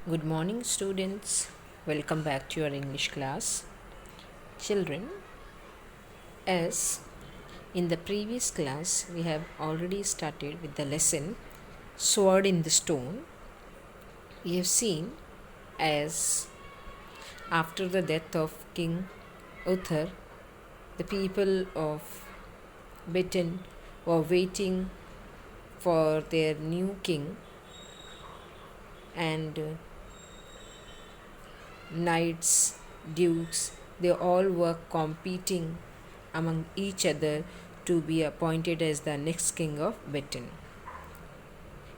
Good morning, students. Welcome back to your English class. Children, as in the previous class, we have already started with the lesson Sword in the Stone. We have seen as after the death of King Uther, the people of Britain were waiting for their new king, and knights, dukes, they all were competing among each other to be appointed as the next king of Britain.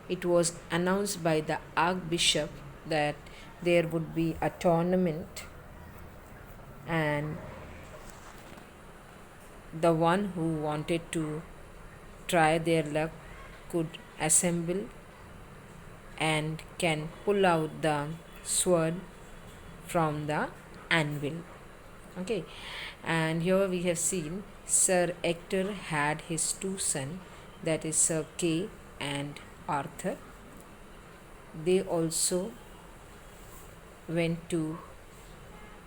It was announced by the archbishop that there would be a tournament, and the one who wanted to try their luck could assemble and can pull out the sword from the anvil. Okay, and here we have seen Sir Ector had his two sons, that is Sir Kay and Arthur. They also went to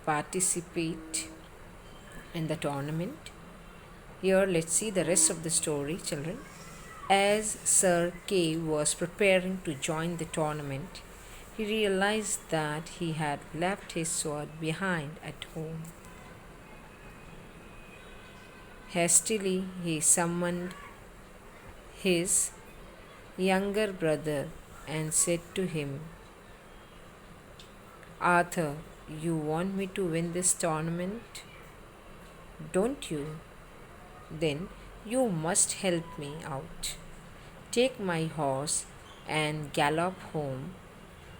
participate in the tournament. Here, let's see the rest of the story, children. As Sir Kay was preparing to join the tournament, he realized that he had left his sword behind at home. Hastily, he summoned his younger brother and said to him, Arthur, you want me to win this tournament, don't you? Then you must help me out. Take my horse and gallop home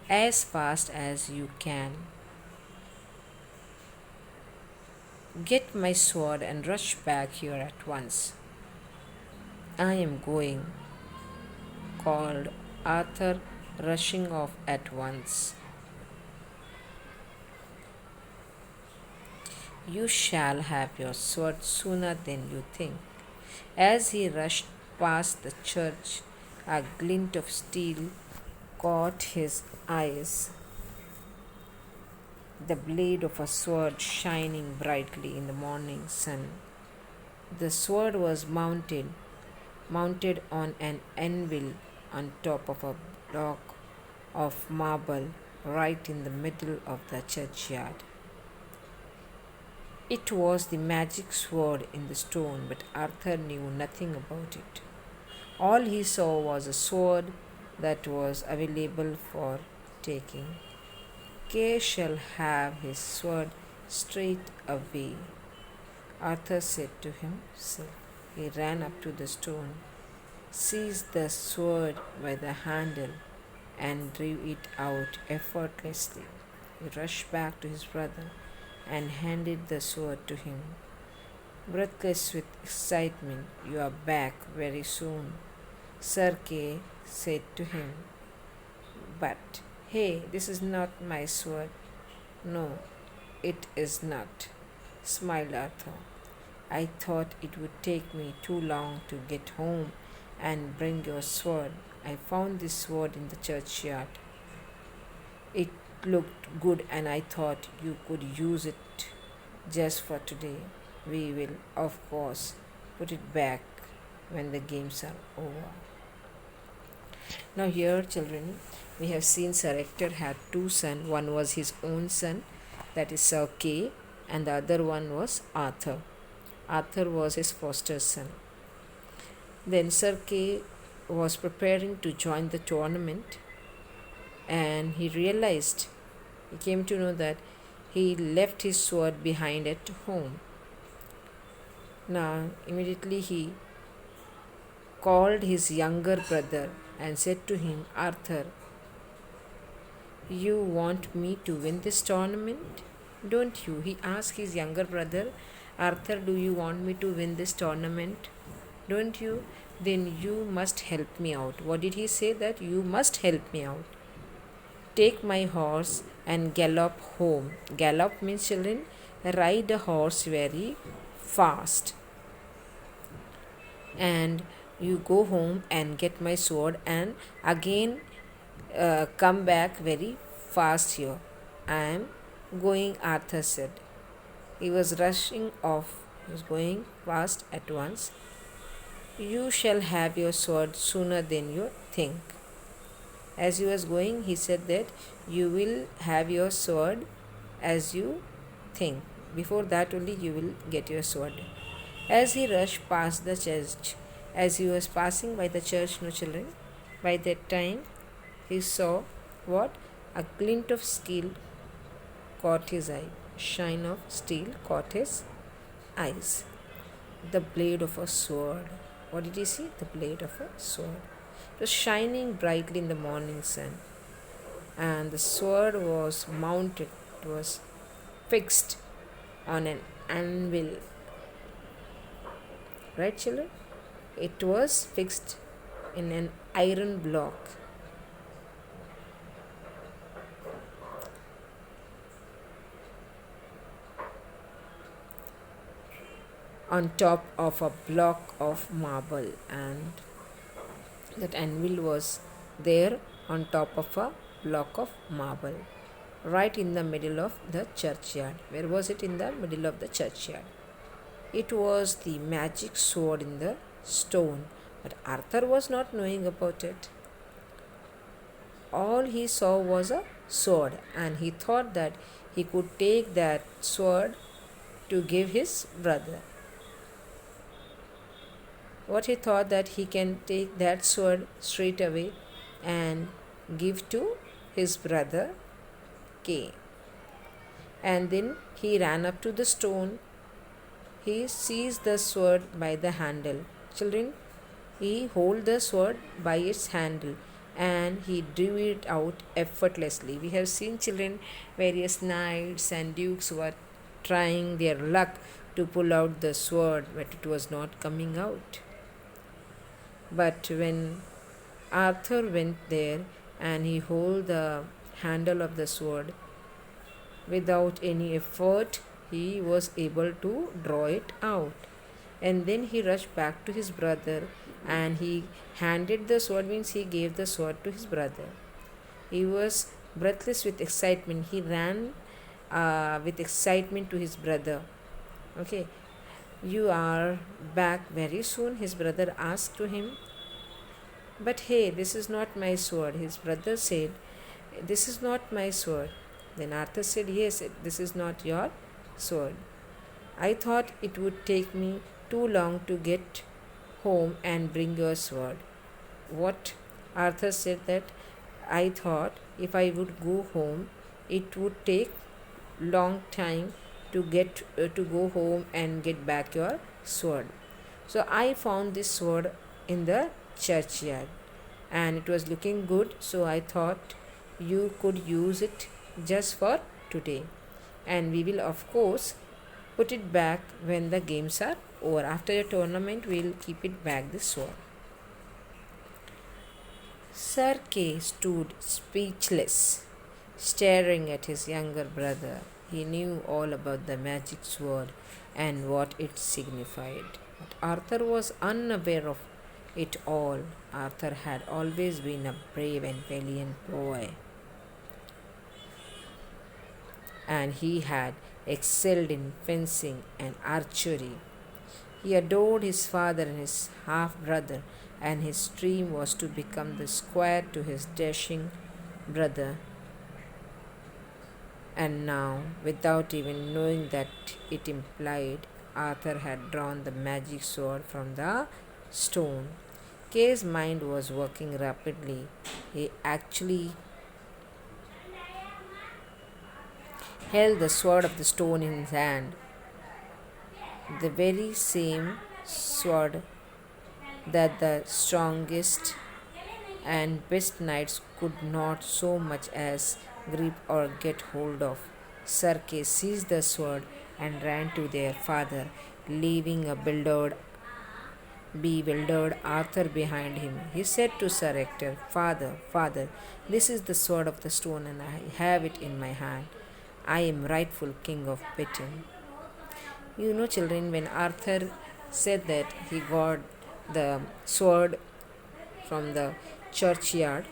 as fast as you can. Get my sword and rush back here at once. I am going, called Arthur, rushing off at once. You shall have your sword sooner than you think. As he rushed past the church, a glint of steel caught his eyes, the blade of a sword shining brightly in the morning sun. The sword was mounted on an anvil on top of a block of marble right in the middle of the churchyard. It was the magic sword in the stone, but Arthur knew nothing about it. All he saw was a sword that was available for taking. Kay shall have his sword straight away, Arthur said to himself. He ran up to the stone, seized the sword by the handle, and drew it out effortlessly. He rushed back to his brother and handed the sword to him. Breathless with excitement, you are back very soon, Sir Kay said to him. But hey, this is not my sword. No, it is not, smiled Arthur. I thought it would take me too long to get home and bring your sword. I found this sword in the churchyard. It looked good and I thought you could use it just for today. We will, of course, put it back when the games are over. Now, here, children, we have seen Sir Ector had two sons. One was his own son, that is Sir Kay, and the other one was Arthur. Arthur was his foster son. Then Sir Kay was preparing to join the tournament, and he came to know that he left his sword behind at home. Now, immediately he called his younger brother and said to him, Arthur, you want me to win this tournament, don't you? He asked his younger brother, Arthur, do you want me to win this tournament, don't you? Then you must help me out. What did he say? That you must help me out. Take my horse and gallop home. Gallop means, children, ride a horse very fast. And you go home and get my sword and again come back very fast here. I am going, Arthur said. He was rushing off. He was going fast at once. You shall have your sword sooner than you think. As he was going, he said that you will have your sword as you think. Before that, only you will get your sword. As he rushed past the church, as he was passing by the church, no children, by that time he saw what? A glint of steel caught his eye. Shine of steel caught his eyes. The blade of a sword. What did he see? The blade of a sword. It was shining brightly in the morning sun, and the sword was mounted, it was fixed on an anvil. Right, children? It was fixed in an iron block. On top of a block of marble, and that anvil was there on top of a block of marble, right in the middle of the churchyard. Where was it? In the middle of the churchyard. It was the magic sword in the stone, but Arthur was not knowing about it. All he saw was a sword, and he thought that he could take that sword to give his brother. What he thought that he can take that sword straight away and give to his brother Kay. And then he ran up to the stone. He seized the sword by the handle. Children, he held the sword by its handle and he drew it out effortlessly. We have seen children, various knights and dukes were trying their luck to pull out the sword, but it was not coming out. But when Arthur went there and he held the handle of the sword, without any effort, he was able to draw it out. And then he rushed back to his brother and he handed the sword, means he gave the sword to his brother. He was breathless with excitement. He ran with excitement to his brother. Okay, you are back very soon, his brother asked to him. But hey, this is not my sword. His brother said, this is not my sword. Then Arthur said, yes, this is not your sword. I thought it would take me too long to get home and bring your sword. What? Arthur said that I thought if I would go home, it would take long time to get to go home and get back your sword. So I found this sword in the churchyard and it was looking good, so I thought you could use it just for today, and we will of course put it back when the games are over. After the tournament we will keep it back, this sword. Sir Kay stood speechless, staring at his younger brother. He knew all about the magic sword and what it signified, but Arthur was unaware of it all. Arthur had always been a brave and valiant boy, and he had excelled in fencing and archery. He adored his father and his half brother, and his dream was to become the squire to his dashing brother. And now, without even knowing that it implied, Arthur had drawn the magic sword from the stone. Kay's mind was working rapidly. He actually held the sword of the stone in his hand, the very same sword that the strongest and best knights could not so much as grip or get hold of. Sir Kay seized the sword and ran to their father, leaving a bewildered Arthur behind him. He said to Sir Ector, Father, this is the sword of the stone and I have it in my hand. I am rightful king of Britain. You know, children, when Arthur said that he got the sword from the churchyard,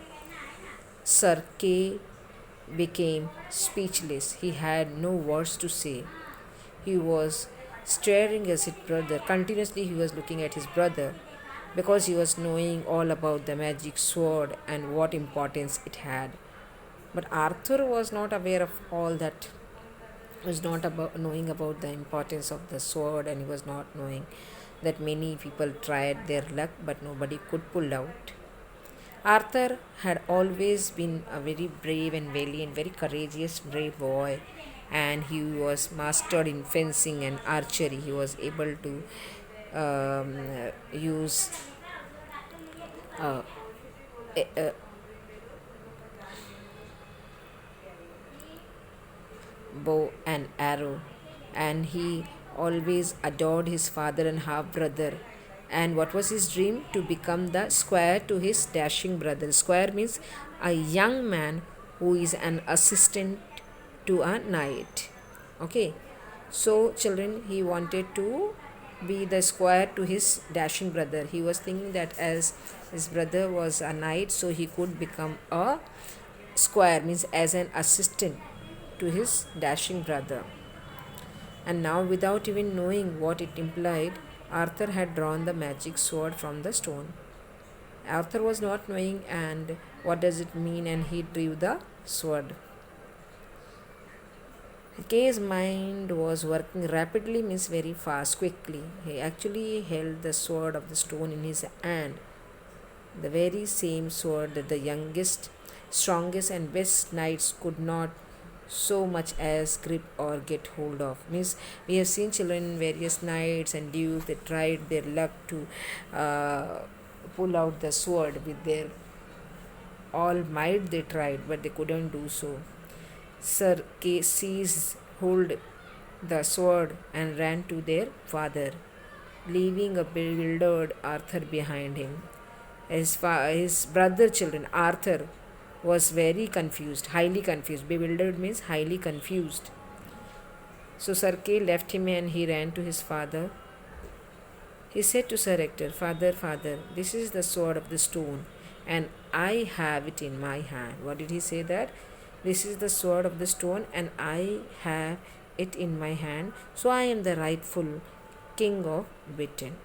Sir Kay became speechless. He had no words to say. He was staring at his brother. Continuously, he was looking at his brother because he was knowing all about the magic sword and what importance it had. But Arthur was not aware of all that, was not about knowing about the importance of the sword, and he was not knowing that many people tried their luck but nobody could pull out. Arthur had always been a very brave and valiant, very courageous, brave boy, and he was mastered in fencing and archery. He was able to use uh, a, a bow and arrow, and he always adored his father and half brother. And what was his dream? To become the squire to his dashing brother. Squire means a young man who is an assistant to a knight. Okay, so children, he wanted to be the squire to his dashing brother. He was thinking that as his brother was a knight, so he could become a squire, means as an assistant to his dashing brother. And now, without even knowing what it implied, Arthur had drawn the magic sword from the stone. Arthur was not knowing and what does it mean, and he drew the sword. Kay's mind was working rapidly, means very fast, quickly. He actually held the sword of the stone in his hand, the very same sword that the youngest, strongest, and best knights could not so much as grip or get hold of. Means we have seen children, various knights and dukes, they tried their luck to pull out the sword with their all might. They tried, but they couldn't do so. Sir Kay seized hold the sword and ran to their father, leaving a bewildered Arthur behind him. His brother children, Arthur, was very confused, highly confused. Bewildered means highly confused. So Sir Kay left him and he ran to his father. He said to Sir Ector, "Father, father, this is the sword of the stone, and I have it in my hand." What did he say that? This is the sword of the stone, and I have it in my hand, so I am the rightful king of Britain.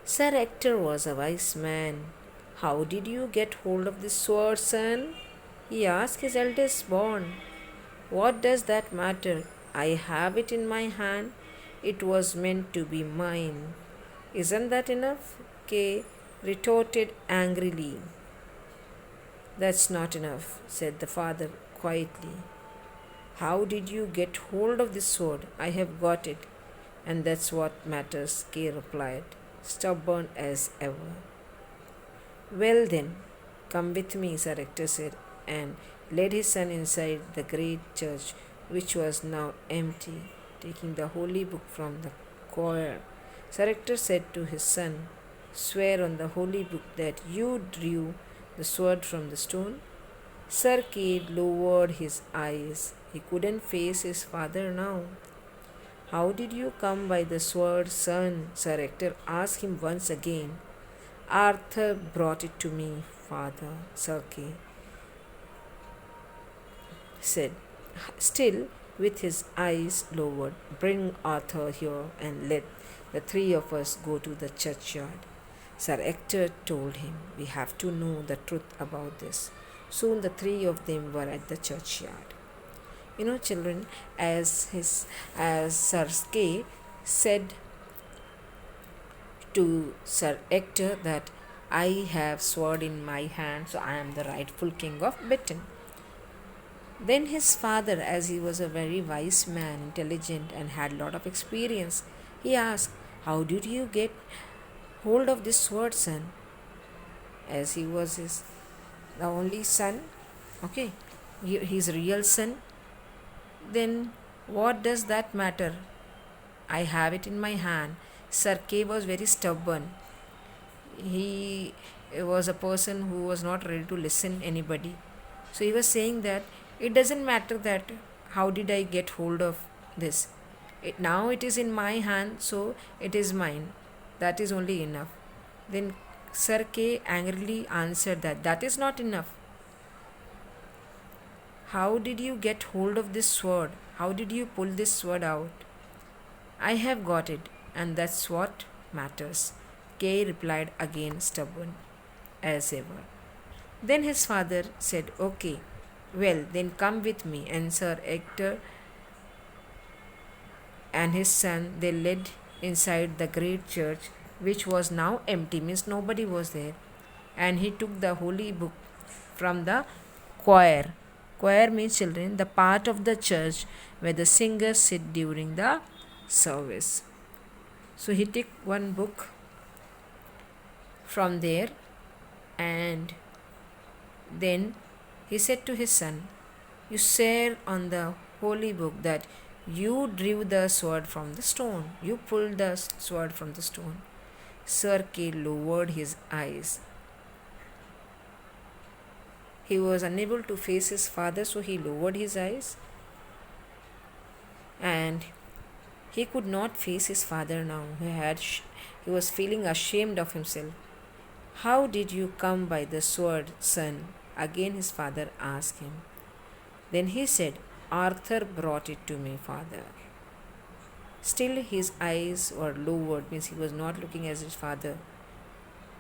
Sir Ector was a wise man. "How did you get hold of this sword, son?" he asked his eldest born. "What does that matter? I have it in my hand. It was meant to be mine." "Isn't that enough?" Kay retorted angrily. "That's not enough," said the father quietly. "How did you get hold of this sword? I have got it, and that's what matters," Kay replied, stubborn as ever. "Well then, come with me," Sir Ector said, and led his son inside the great church, which was now empty. Taking the holy book from the choir, Sir Ector said to his son, "Swear on the holy book that you drew the sword from the stone." Sir Kay lowered his eyes. He couldn't face his father now. "How did you come by the sword, son?" Sir Ector asked him once again. "Arthur brought it to me, father," Sir Kay said, still with his eyes lowered. "Bring Arthur here and let the three of us go to the churchyard." Sir Ector told him, "We have to know the truth about this." Soon the three of them were at the churchyard. Children, as Sir Kay said to Sir Ector that I have sword in my hand, so I am the rightful king of Britain. Then his father, as he was a very wise man, intelligent, and had a lot of experience, he asked, "How did you get hold of this sword, son?" As he was the only son, okay, his real son, then what does that matter? I have it in my hand. Sir Kay was very stubborn. He was a person who was not ready to listen anybody. So he was saying that it doesn't matter that how did I get hold of this. Now it is in my hand, so it is mine. That is only enough. Then Sir Kay angrily answered that is not enough. How did you get hold of this sword? How did you pull this sword out? I have got it, and that's what matters, Kay replied, again stubborn as ever. Then his father said, Okay, well, then come with me. And Sir Hector and his son they led inside the great church, which was now empty, means nobody was there. And he took the holy book from the choir. Choir means children, the part of the church where the singers sit during the service. So he took one book from there, and then he said to his son, You swear on the holy book that you drew the sword from the stone. You pulled the sword from the stone. Sir Kay lowered his eyes. He was unable to face his father, so he lowered his eyes, and he could not face his father now. He was feeling ashamed of himself. How did you come by the sword, son? Again his father asked him. Then he said, Arthur brought it to me, father. Still his eyes were lowered, means he was not looking at his father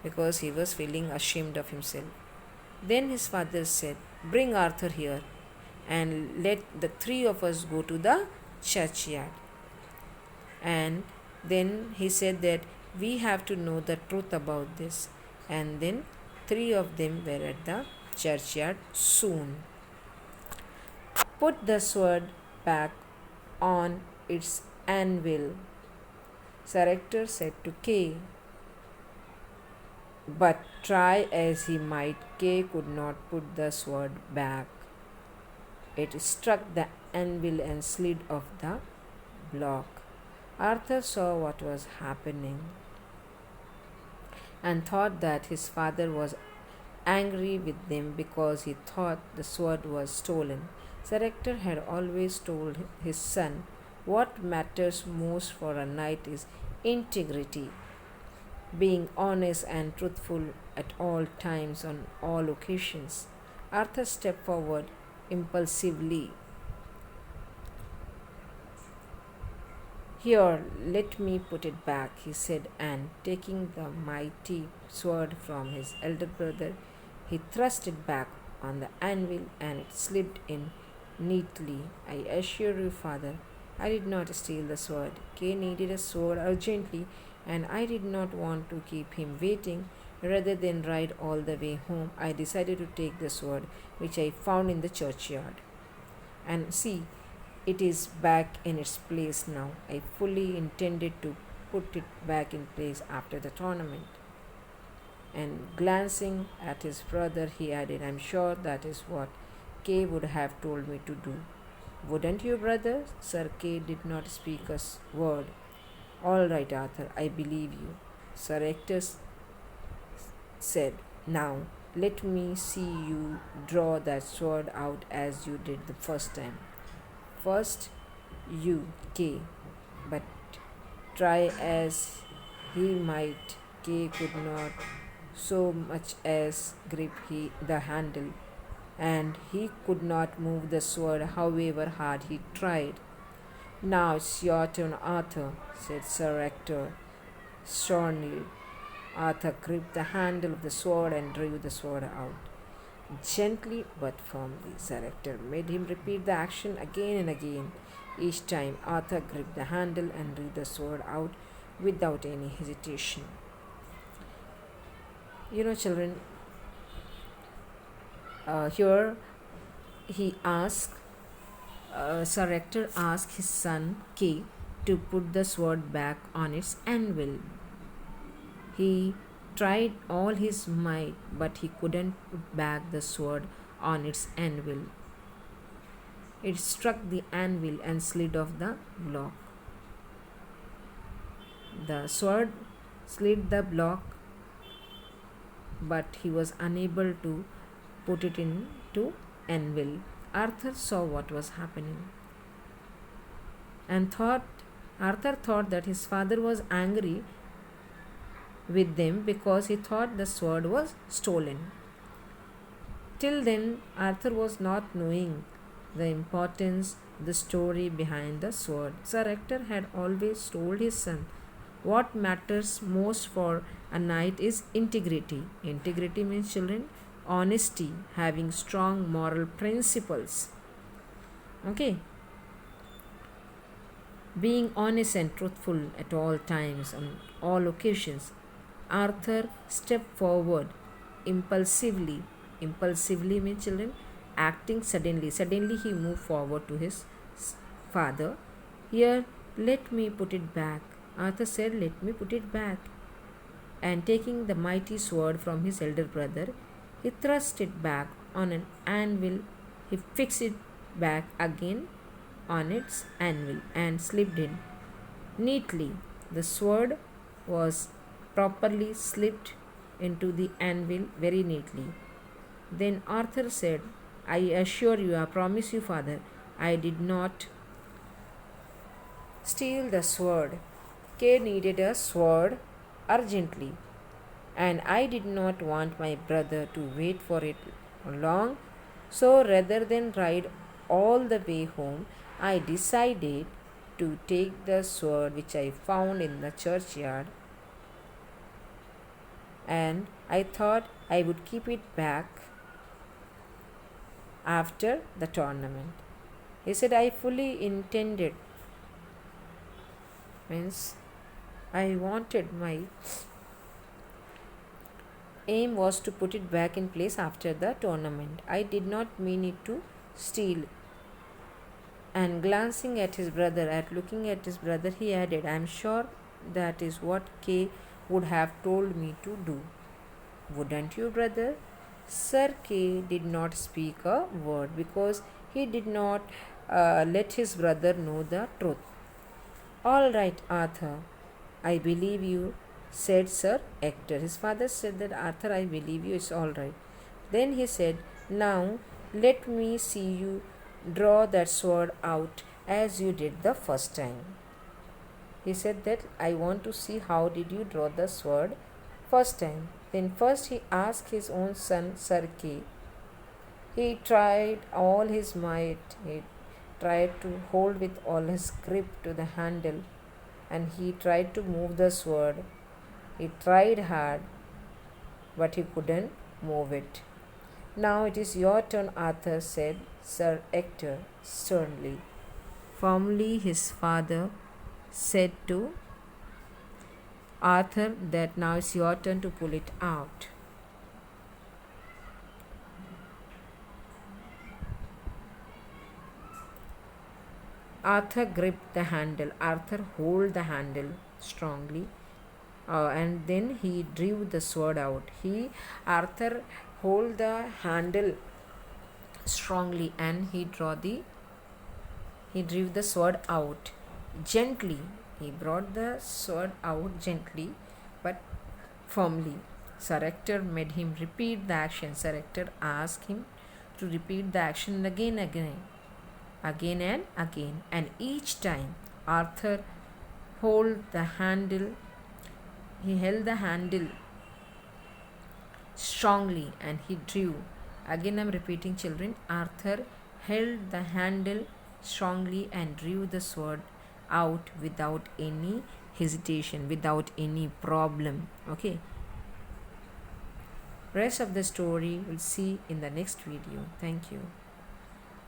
because he was feeling ashamed of himself. Then his father said, Bring Arthur here and let the three of us go to the churchyard. And then he said that we have to know the truth about this. And then three of them were at the churchyard soon. Put the sword back on its anvil, Sir Hector said to Kay. But try as he might, Kay could not put the sword back. It struck the anvil and slid off the block. Arthur saw what was happening and thought that his father was angry with them because he thought the sword was stolen. Sir Hector had always told his son, What matters most for a knight is integrity, being honest and truthful at all times on all occasions. Arthur stepped forward impulsively. Here, let me put it back, he said, and taking the mighty sword from his elder brother, he thrust it back on the anvil and it slid in neatly. I assure you, father, I did not steal the sword. Kay needed a sword urgently, and I did not want to keep him waiting. Rather than ride all the way home, I decided to take the sword which I found in the churchyard. And see, it is back in its place now. I fully intended to put it back in place after the tournament. And glancing at his brother, he added, I'm sure that is what Kay would have told me to do. Wouldn't you, brother? Sir Kay did not speak a word. All right, Arthur, I believe you, Sir Hector said. Now, let me see you draw that sword out as you did the first time. First, you, Kay, but try as he might, Kay could not so much as grip the handle, and he could not move the sword however hard he tried. Now it's your turn, Arthur, said Sir Hector sternly. Arthur gripped the handle of the sword and drew the sword out. Gently but firmly, Sir Hector made him repeat the action again and again. Each time Arthur gripped the handle and drew the sword out without any hesitation. Children, here he asked, Sir Hector asked his son Kay to put the sword back on its anvil. He tried all his might, but he couldn't put back the sword on its anvil. It struck the anvil and slid off the block. The sword slid the block, but he was unable to put it into anvil. Arthur saw what was happening and Arthur thought that his father was angry with them because he thought the sword was stolen. Till then, Arthur was not knowing the importance, the story behind the sword. Sir Hector had always told his son, what matters most for a knight is integrity. Integrity means, children, honesty, having strong moral principles. Okay, being honest and truthful at all times, on all occasions. Arthur stepped forward impulsively. Impulsively means, children, acting suddenly. Suddenly he moved forward to his father. Here, let me put it back. Arthur said, let me put it back. And taking the mighty sword from his elder brother, he thrust it back on an anvil. He fixed it back again on its anvil and slipped in neatly. The sword was properly slipped into the anvil very neatly. Then Arthur said, I assure you, I promise you, father, I did not steal the sword. Kay needed a sword urgently, and I did not want my brother to wait for it long. So rather than ride all the way home, I decided to take the sword which I found in the churchyard, and I thought I would keep it back after the tournament. He said, I fully intended, means I wanted, my aim was to put it back in place after the tournament. I did not mean it to steal. And glancing at his brother, looking at his brother, he added, I am sure that is what Kay would have told me to do. Wouldn't you, brother? Sir Kay did not speak a word because he did not let his brother know the truth. All right, Arthur, I believe you, said Sir Hector. His father said that, Arthur, I believe you, it's all right. Then he said, now let me see you draw that sword out as you did the first time. He said that, I want to see how did you draw the sword first time. Then first he asked his own son Sir Kay. He tried all his might. He tried to hold with all his grip to the handle, and he tried to move the sword. He tried hard, but he couldn't move it. Now it is your turn, Arthur, said Sir Hector sternly. Firmly his father said to Arthur that now it's your turn to pull it out. Arthur gripped the handle. Arthur held the handle strongly, and then he drew the sword out. Arthur hold the handle strongly, and he drew the sword out gently. He brought the sword out gently but firmly. Sir Hector made him repeat the action. Sir Hector asked him to repeat the action again and again. And each time Arthur held the handle strongly and he drew. Again, I am repeating, children. Arthur held the handle strongly and drew the sword out without any hesitation, without any problem. Okay. Rest of the story we'll see in the next video. Thank you.